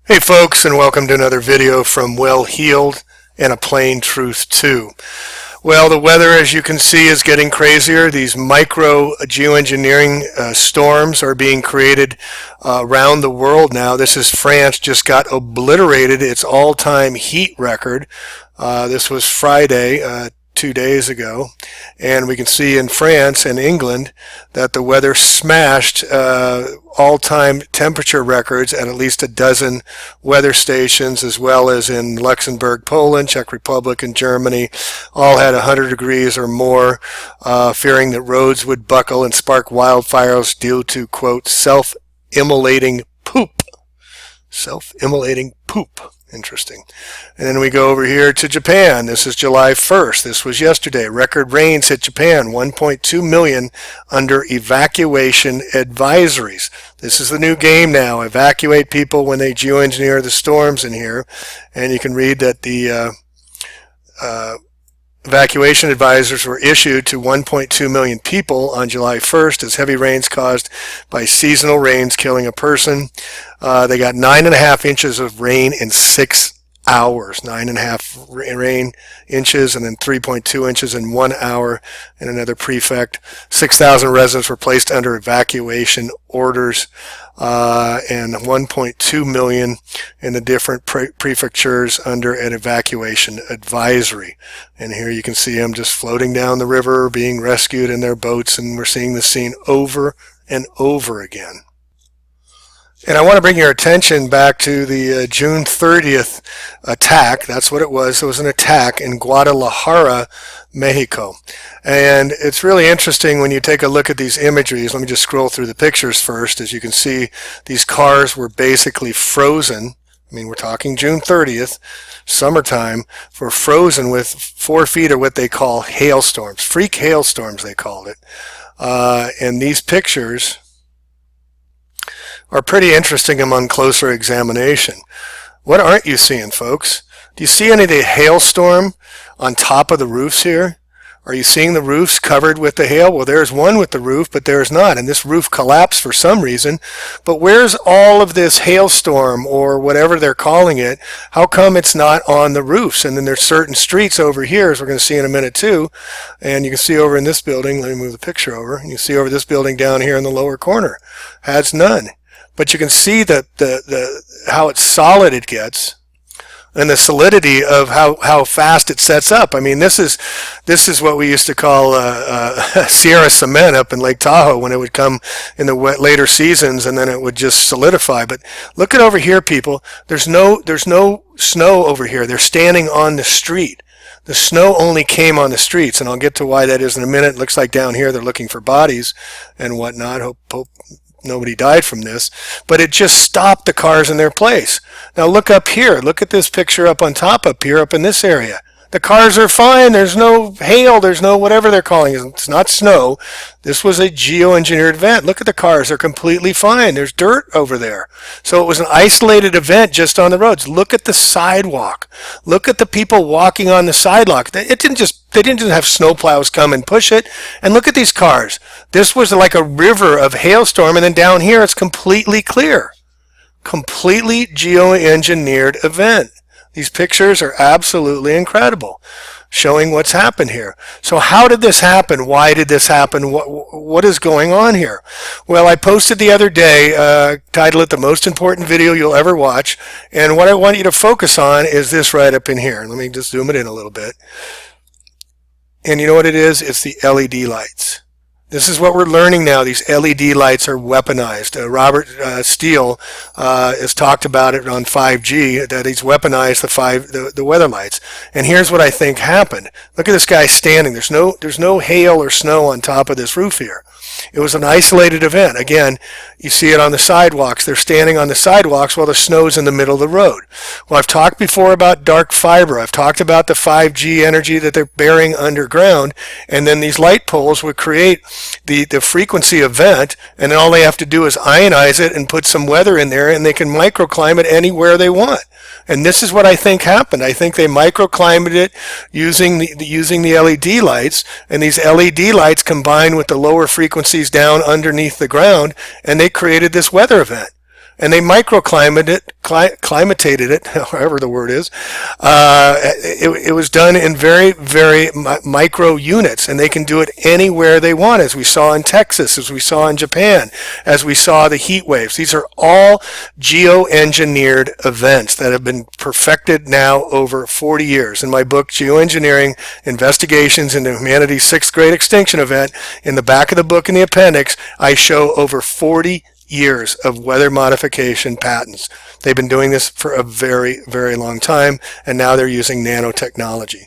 Hey folks, and welcome to another video from Well Heeled and a Plain Truth Too. Well, the weather, as you can see, is getting crazier. These micro geoengineering storms are being created around the world now. This is France, just got obliterated its all-time heat record. This was Friday, 2 days ago, and we can see in France and England that the weather smashed all-time temperature records at least a dozen weather stations, as well as in Luxembourg, Poland, Czech Republic, and Germany. All had 100 degrees or more, fearing that roads would buckle and spark wildfires due to, quote, self-immolating poop. Self-immolating poop. Interesting. And then we go over here to Japan. This is July 1st. This was yesterday. Record rains hit Japan, 1.2 million under evacuation advisories. This is the new game now. Evacuate people when they geoengineer the storms in here. And you can read that the evacuation advisories were issued to 1.2 million people on July 1st as heavy rains caused by seasonal rains killing a person. They got 9.5 inches of rain in 6 hours. 9.5 rain inches, and then 3.2 inches in 1 hour in another prefect. 6,000 residents were placed under evacuation orders, and 1.2 million in the different prefectures under an evacuation advisory. And here you can see them just floating down the river, being rescued in their boats, and we're seeing the scene over and over again. And I want to bring your attention back to the June 30th attack. That's what it was. It was an attack in Guadalajara, Mexico. And it's really interesting when you take a look at these imageries. Let me just scroll through the pictures first. As you can see, these cars were basically frozen. I mean, we're talking June 30th, summertime, were frozen with 4 feet of what they call hailstorms. Freak hailstorms, they called it. And these pictures are pretty interesting among closer examination. What aren't you seeing, folks? Do you see any of the hailstorm on top of the roofs here? Are you seeing the roofs covered with the hail? Well, there's one with the roof, but there's not. And this roof collapsed for some reason. But where's all of this hailstorm, or whatever they're calling it? How come it's not on the roofs? And then there's certain streets over here, as we're going to see in a minute too. And you can see over in this building, let me move the picture over. And you see over this building down here in the lower corner, has none. But you can see that how solid it gets, and the solidity of how fast it sets up. I mean, this is what we used to call Sierra cement up in Lake Tahoe when it would come in the later seasons, and then it would just solidify. But look at over here, people. There's no snow over here. They're standing on the street. The snow only came on the streets, and I'll get to why that is in a minute. It looks like down here they're looking for bodies and whatnot. Hope nobody died from this, but it just stopped the cars in their place. Now look up here. Look at this picture up on top up here, up in this area. The cars are fine. There's no hail. There's no whatever they're calling it. It's not snow. This was a geoengineered event. Look at the cars. They're completely fine. There's dirt over there. So it was an isolated event just on the roads. Look at the sidewalk. Look at the people walking on the sidewalk. They didn't just have snowplows come and push it. And look at these cars. This was like a river of hailstorm, and then down here it's completely clear. Completely geoengineered event. These pictures are absolutely incredible, showing what's happened here. So how did this happen? Why did this happen? What is going on here? Well, I posted the other day, titled it The Most Important Video You'll Ever Watch. And what I want you to focus on is this right up in here. Let me just zoom it in a little bit. And you know what it is? It's the LED lights. This is what we're learning now. These LED lights are weaponized. Robert Steele has talked about it on 5G, that he's weaponized the weather lights. And here's what I think happened. Look at this guy standing. There's no hail or snow on top of this roof here. It was an isolated event. Again, you see it on the sidewalks. They're standing on the sidewalks while the snow's in the middle of the road. Well, I've talked before about dark fiber. I've talked about the 5G energy that they're burying underground, and then these light poles would create the frequency event, and then all they have to do is ionize it and put some weather in there, and they can microclimate anywhere they want. And this is what I think happened. I think they microclimated it using the LED lights, and these LED lights combined with the lower frequencies down underneath the ground, and they created this weather event. and they climated it, however the word is. It was done in very, very micro units, and they can do it anywhere they want, as we saw in Texas, as we saw in Japan, as we saw the heat waves. These are all geoengineered events that have been perfected now over 40 years. In my book, Geoengineering Investigations into Humanity's Sixth Great Extinction Event, in the back of the book in the appendix, I show over 40 years of weather modification patents. They've been doing this for a very, very long time, and now they're using nanotechnology.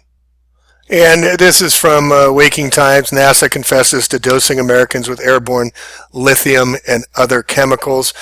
And this is from Waking Times. NASA confesses to dosing Americans with airborne lithium and other chemicals.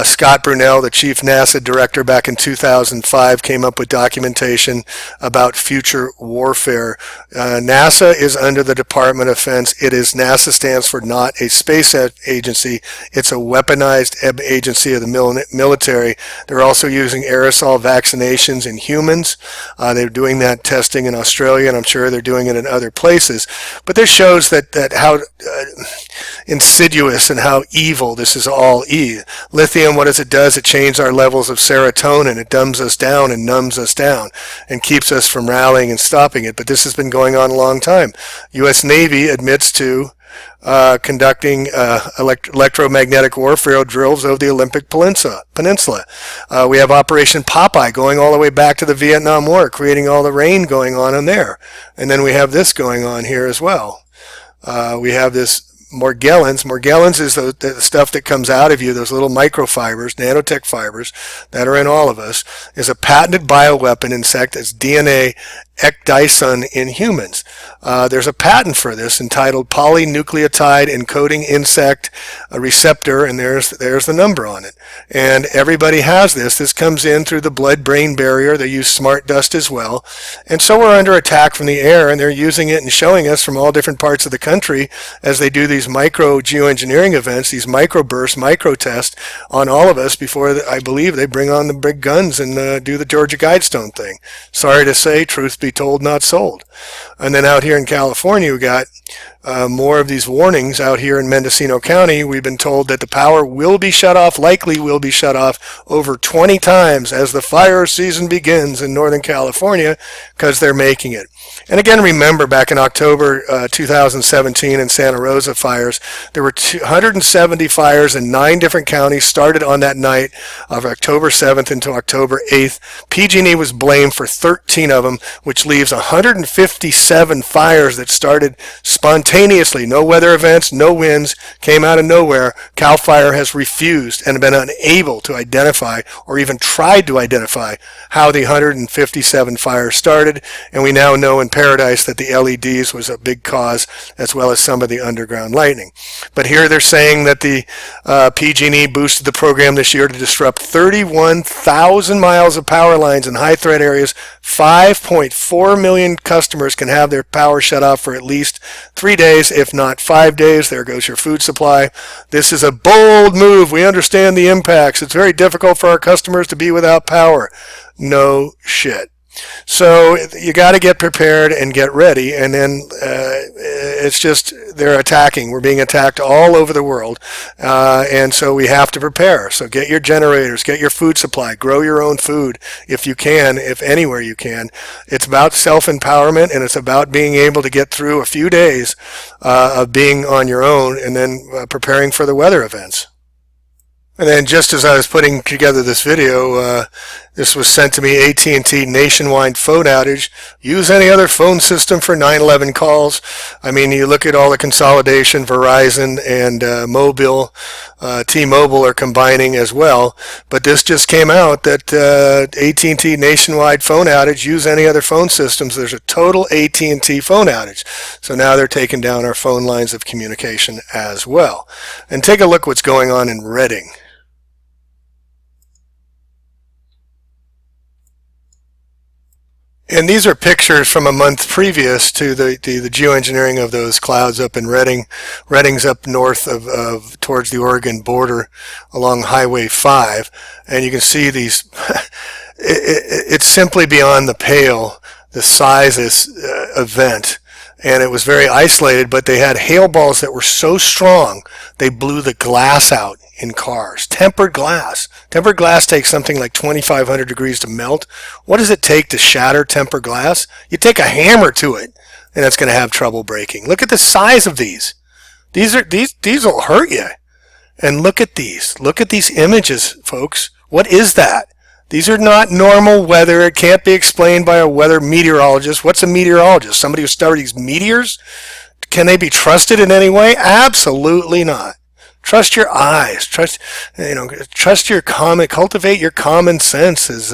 Scott Brunel, the chief NASA director back in 2005, came up with documentation about future warfare. NASA is under the Department of Defense. NASA stands for not a space agency. It's a weaponized agency of the military. They're also using aerosol vaccinations in humans. They're doing that testing in Australia, and I'm sure they're doing it in other places. But this shows that how insidious and how evil this is all. Lithium, what it does, it changes our levels of serotonin. It dumbs us down and numbs us down and keeps us from rallying and stopping it. But this has been going on a long time. U.S. Navy admits to conducting electromagnetic warfare drills over the Olympic Peninsula. We have Operation Popeye going all the way back to the Vietnam War, creating all the rain going on in there. And then we have this going on here as well. We have this Morgellons. Morgellons is the stuff that comes out of you, those little microfibers, nanotech fibers that are in all of us, is a patented bioweapon insect that's DNA ecdysone in humans. There's a patent for this entitled Polynucleotide Encoding Insect Receptor, and there's the number on it. And everybody has this. This comes in through the blood-brain barrier. They use smart dust as well. And so we're under attack from the air, and they're using it and showing us from all different parts of the country as they do these micro geoengineering events, these microbursts, micro tests on all of us before, I believe, they bring on the big guns and do the Georgia Guidestone thing. Sorry to say, truth be told, not sold. And then out here in California, we got more of these warnings. Out here in Mendocino County, we've been told that the power will be shut off, likely will be shut off over 20 times as the fire season begins in Northern California, because they're making it. And again, remember back in October 2017 in Santa Rosa fires, there were 270 fires in 9 different counties started on that night of October 7th into October 8th. PG&E was blamed for 13 of them, which leaves 157 fires that started spontaneously. No weather events, no winds, came out of nowhere. CAL FIRE has refused and been unable to identify or even tried to identify how the 157 fires started, and we now know in Paradise that the LEDs was a big cause, as well as some of the underground lightning. But here they're saying that the PG&E boosted the program this year to disrupt 31,000 miles of power lines in high threat areas. 5.4 million customers can have their power shut off for at least 3 days, if not 5 days. There goes your food supply. This is a bold move. We understand the impacts. It's very difficult for our customers to be without power. No shit. So you got to get prepared and get ready, and then it's just they're attacking. We're being attacked all over the world, and so we have to prepare. So get your generators, get your food supply, grow your own food if you can, if anywhere you can. It's about self-empowerment, and it's about being able to get through a few days of being on your own and then preparing for the weather events. And then just as I was putting together this video, this was sent to me, AT&T nationwide phone outage. Use any other phone system for 911 calls. I mean, you look at all the consolidation, Verizon and T-Mobile are combining as well. But this just came out that AT&T nationwide phone outage, use any other phone systems. There's a total AT&T phone outage. So now they're taking down our phone lines of communication as well. And take a look what's going on in Redding. And these are pictures from a month previous to the geoengineering of those clouds up in Redding. Redding's up north of towards the Oregon border along Highway 5. And you can see these, it's simply beyond the pale, the size of this event. and it was very isolated, but they had hail balls that were so strong they blew the glass out in cars. Tempered glass. Tempered glass takes something like 2,500 degrees to melt. What does it take to shatter tempered glass? You take a hammer to it, and it's going to have trouble breaking. Look at the size of these. These will hurt you. And look at these. Look at these images, folks. What is that? These are not normal weather. It can't be explained by a weather meteorologist. What's a meteorologist? Somebody who studies meteors? Can they be trusted in any way? Absolutely not. Trust your eyes. Trust your cultivate your common sense, as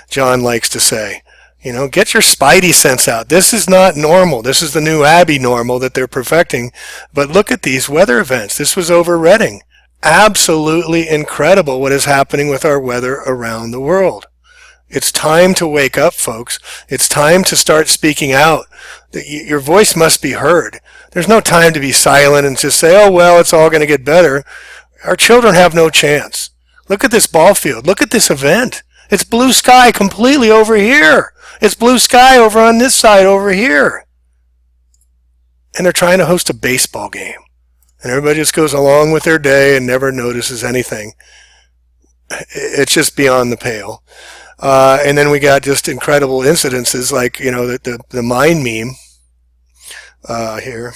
John likes to say. Get your spidey sense out. This is not normal. This is the new abnormal that they're perfecting. But look at these weather events. This was over Reading. Absolutely incredible what is happening with our weather around the world. It's time to wake up, folks. It's time to start speaking out. Your voice must be heard. There's no time to be silent and just say, oh, well, it's all going to get better. Our children have no chance. Look at this ball field. Look at this event. It's blue sky completely over here. It's blue sky over on this side over here. And they're trying to host a baseball game. And everybody just goes along with their day and never notices anything. It's just beyond the pale. And then we got just incredible incidences like, the mine meme here.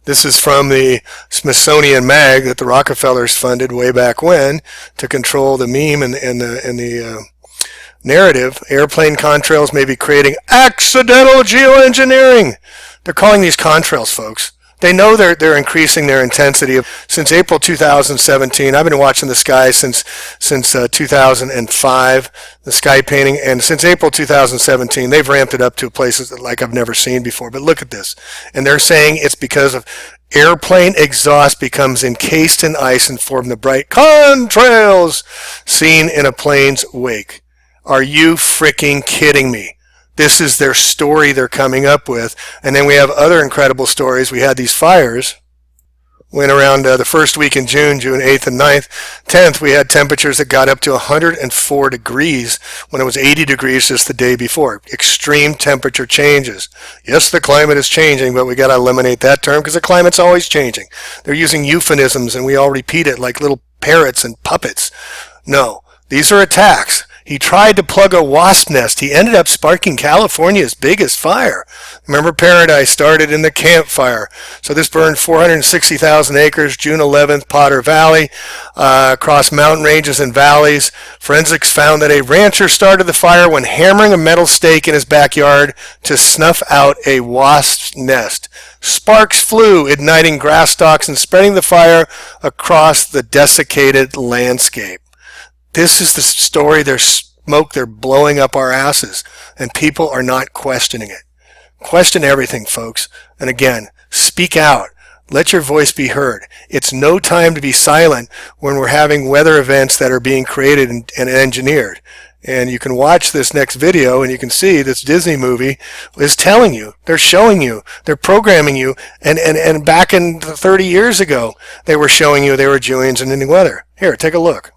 This is from the Smithsonian Mag that the Rockefellers funded way back when to control the meme and the narrative. Airplane contrails may be creating accidental geoengineering. They're calling these contrails, folks. They know they're increasing their intensity. Since April 2017, I've been watching the sky since 2005, the sky painting, and since April 2017, they've ramped it up to places like I've never seen before. But look at this. And they're saying it's because of airplane exhaust becomes encased in ice and form the bright contrails seen in a plane's wake. Are you freaking kidding me? This is their story they're coming up with. And then we have other incredible stories. We had these fires. Went around the first week in June 8th and 9th. 10th, we had temperatures that got up to 104 degrees when it was 80 degrees just the day before. Extreme temperature changes. Yes, the climate is changing, but we got to eliminate that term because the climate's always changing. They're using euphemisms, and we all repeat it like little parrots and puppets. No, these are attacks. He tried to plug a wasp nest. He ended up sparking California's biggest fire. Remember, Paradise started in the Camp Fire. So this burned 460,000 acres, June 11th, Potter Valley, across mountain ranges and valleys. Forensics found that a rancher started the fire when hammering a metal stake in his backyard to snuff out a wasp's nest. Sparks flew, igniting grass stalks and spreading the fire across the desiccated landscape. This is the story. There's smoke. They're blowing up our asses. And people are not questioning it. Question everything, folks. And again, speak out. Let your voice be heard. It's no time to be silent when we're having weather events that are being created and engineered. And you can watch this next video and you can see this Disney movie is telling you, they're showing you, they're programming you. And back in 30 years ago, they were showing you they were Julians and any weather. Here, take a look.